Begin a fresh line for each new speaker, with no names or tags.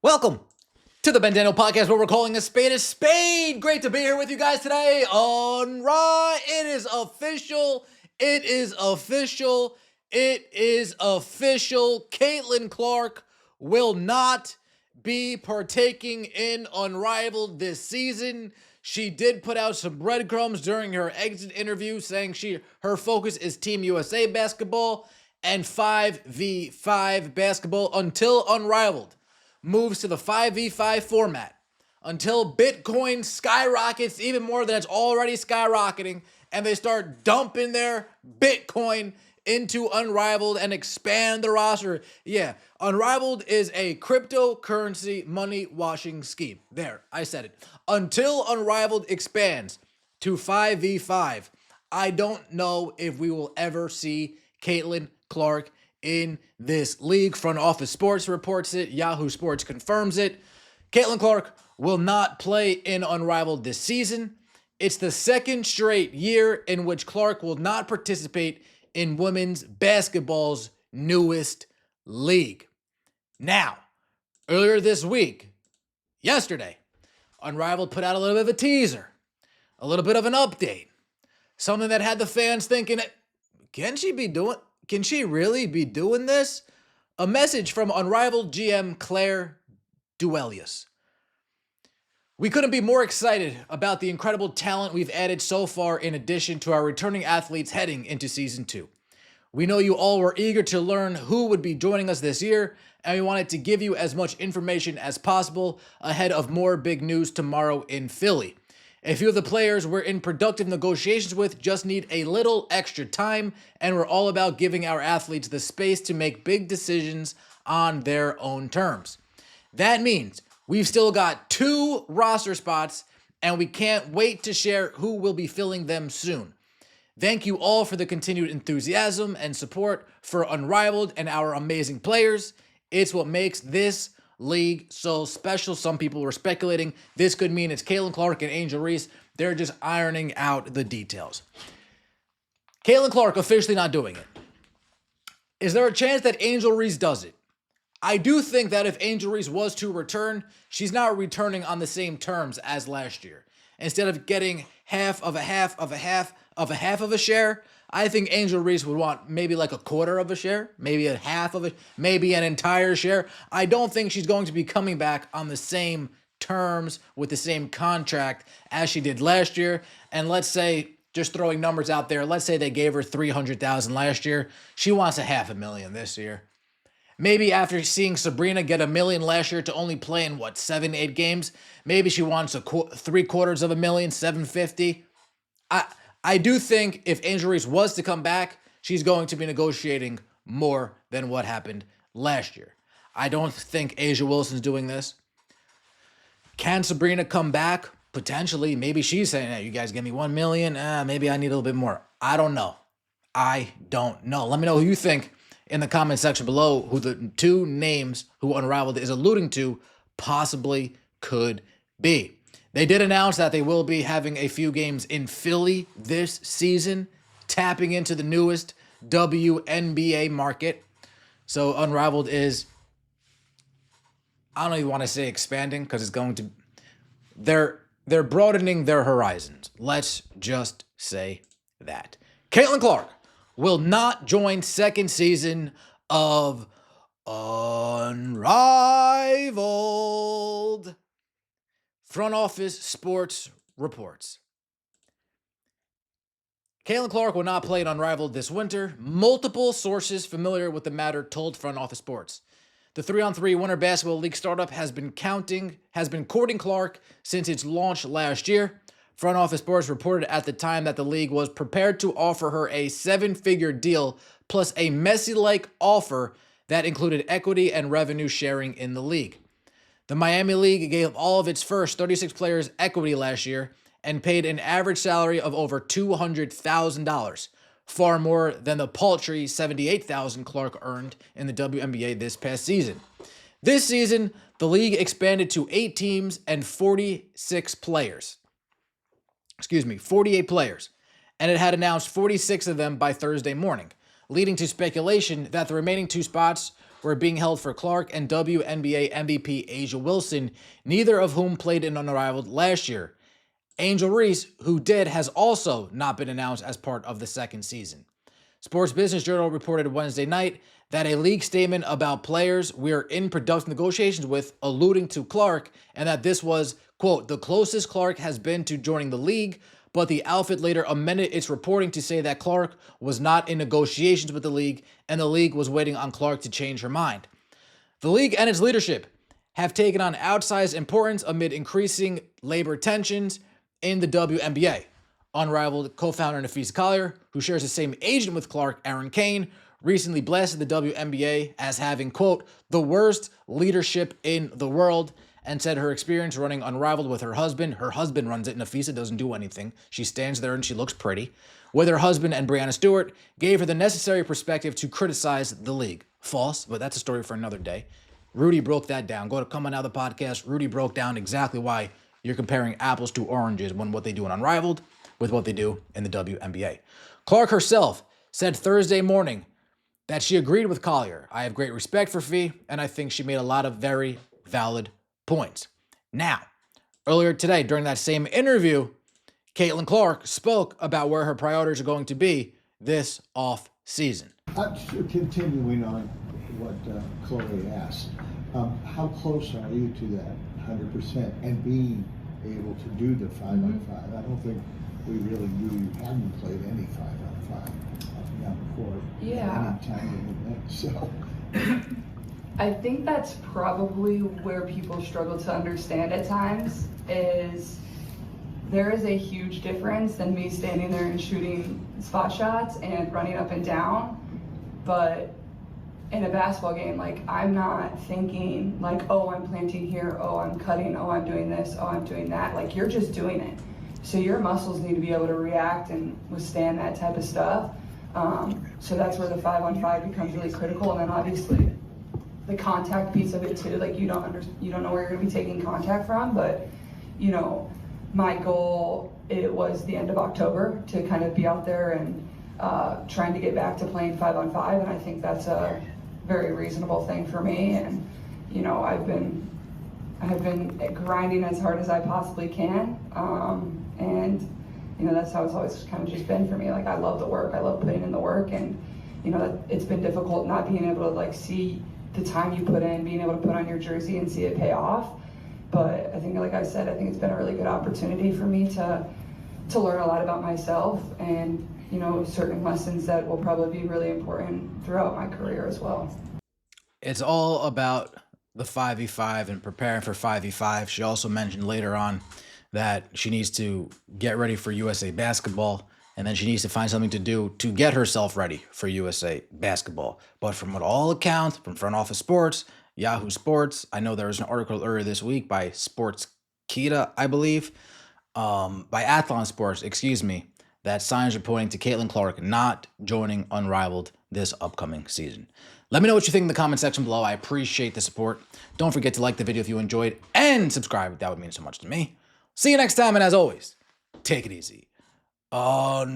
Welcome to the Bendano Podcast, where we're calling a spade a spade. Great to be here with you guys today on Raw. It is official. It is official. It is official. Caitlin Clark will not be partaking in Unrivaled this season. She did put out some breadcrumbs during her exit interview saying her focus is Team USA basketball and 5v5 basketball until Unrivaled moves to the 5v5 format, until Bitcoin skyrockets even more than it's already skyrocketing, and they start dumping their Bitcoin into Unrivaled and expand the roster. Yeah, Unrivaled is a cryptocurrency money washing scheme. There, I said it. Until Unrivaled expands to 5v5, I don't know if we will ever see Caitlin Clark in this league. Front Office Sports reports it. Yahoo Sports confirms it. Caitlin Clark will not play in Unrivaled this season. It's the second straight year in which Clark will not participate in women's basketball's newest league. Now, earlier this week, yesterday, Unrivaled put out a little bit of a teaser, a little bit of an update, something that had the fans thinking, can she really be doing this? A message from Unrivaled GM Claire Duelius. We couldn't be more excited about the incredible talent we've added so far in addition to our returning athletes heading into Season 2. We know you all were eager to learn who would be joining us this year, and we wanted to give you as much information as possible ahead of more big news tomorrow in Philly. A few of the players we're in productive negotiations with just need a little extra time, and we're all about giving our athletes the space to make big decisions on their own terms. That means we've still got 2 roster spots, and we can't wait to share who will be filling them soon. Thank you all for the continued enthusiasm and support for Unrivaled and our amazing players. It's what makes this league so special. Some people were speculating this could mean it's Caitlin Clark and Angel Reese. They're just ironing out the details. Caitlin Clark officially not doing it. Is there a chance that Angel Reese does it? I do think that if Angel Reese was to return, she's not returning on the same terms as last year. Instead of getting half of a half of a half of a half of a share, I think Angel Reese would want maybe like a quarter of a share, maybe a half of it, maybe an entire share. I don't think she's going to be coming back on the same terms with the same contract as she did last year. And let's say, just throwing numbers out there, let's say they gave her $300,000 last year. She wants $500,000 this year. Maybe after seeing Sabrina get $1 million last year to only play in 7, 8 games, maybe she wants $750,000, $750,000. I do think if Angel Reese was to come back, she's going to be negotiating more than what happened last year. I don't think Asia Wilson's doing this. Can Sabrina come back? Potentially. Maybe she's saying, hey, you guys give me $1 million. Maybe I need a little bit more. I don't know. Let me know who you think in the comment section below, who the 2 names who Unrivaled is alluding to possibly could be. They did announce that they will be having a few games in Philly this season, tapping into the newest WNBA market. So Unrivaled is, I don't even want to say expanding because it's going to, they're broadening their horizons. Let's just say that. Caitlin Clark will not join second season of Unrivaled. Front Office Sports reports. Caitlin Clark will not play in Unrivaled this winter. Multiple sources familiar with the matter told Front Office Sports. The 3-on-3 Winter Basketball League startup has been courting Clark since its launch last year. Front Office Sports reported at the time that the league was prepared to offer her a 7-figure deal plus a Messi-like offer that included equity and revenue sharing in the league. The Miami League gave all of its first 36 players equity last year and paid an average salary of over $200,000, far more than the paltry $78,000 Clark earned in the WNBA this past season. This season, the league expanded to 8 teams and 48 players. And it had announced 46 of them by Thursday morning, leading to speculation that the remaining 2 spots were being held for Clark and WNBA MVP A'ja Wilson, neither of whom played in Unrivaled last year. Angel Reese, who did, has also not been announced as part of the second season. Sports Business Journal reported Wednesday night that a league statement about players we're in productive negotiations with, alluding to Clark, and that this was, quote, the closest Clark has been to joining the league, but the outfit later amended its reporting to say that Clark was not in negotiations with the league, and the league was waiting on Clark to change her mind. The league and its leadership have taken on outsized importance amid increasing labor tensions in the WNBA. Unrivaled co-founder Nafisa Collier, who shares the same agent with Clark, Aaron Kane, recently blasted the WNBA as having, quote, the worst leadership in the world, and said her experience running Unrivaled with her husband runs it, Nafisa doesn't do anything. She stands there and she looks pretty. With her husband and Breanna Stewart, gave her the necessary perspective to criticize the league. False, but that's a story for another day. Rudy broke that down. Go to Come On Now, the podcast. Rudy broke down exactly why you're comparing apples to oranges when what they do in Unrivaled with what they do in the WNBA. Clark herself said Thursday morning that she agreed with Collier. I have great respect for Fee, and I think she made a lot of very valid points. Now, earlier today, during that same interview, Caitlin Clark spoke about where her priorities are going to be this off season.
Continuing on what Chloe asked, how close are you to that 100% and being able to do the 5-on-5? I don't think we really knew you hadn't played any 5-on-5 before.
Yeah.
Any time in the event, so.
I think that's probably where people struggle to understand at times is there is a huge difference in me standing there and shooting spot shots and running up and down. But in a basketball game, like, I'm not thinking like, oh, I'm planting here, oh, I'm cutting, oh, I'm doing this, oh, I'm doing that. Like, you're just doing it. So your muscles need to be able to react and withstand that type of stuff. So that's where the 5-on-5 becomes really critical. And then obviously the contact piece of it too. Like, you don't know where you're going to be taking contact from, but you know, my goal, it was the end of October to kind of be out there and trying to get back to playing 5-on-5, and I think that's a very reasonable thing for me. And you know, I've been grinding as hard as I possibly can, and you know, that's how it's always kind of just been for me. Like, I love the work, I love putting in the work, and you know, it's been difficult not being able to like see the time you put in, being able to put on your jersey and see it pay off. But I think, like I said, I think it's been a really good opportunity for me to learn a lot about myself, and you know, certain lessons that will probably be really important throughout my career as well.
It's all about the 5v5 and preparing for 5v5. She also mentioned later on that she needs to get ready for USA basketball, and then she needs to find something to do to get herself ready for USA basketball. But from what all accounts, from Front Office Sports, Yahoo Sports, I know there was an article earlier this week by Sports Kita, I believe, by Athlon Sports, excuse me, that signs are pointing to Caitlin Clark not joining Unrivaled this upcoming season. Let me know what you think in the comment section below. I appreciate the support. Don't forget to like the video if you enjoyed, and subscribe. That would mean so much to me. See you next time, and as always, take it easy. Unrivaled!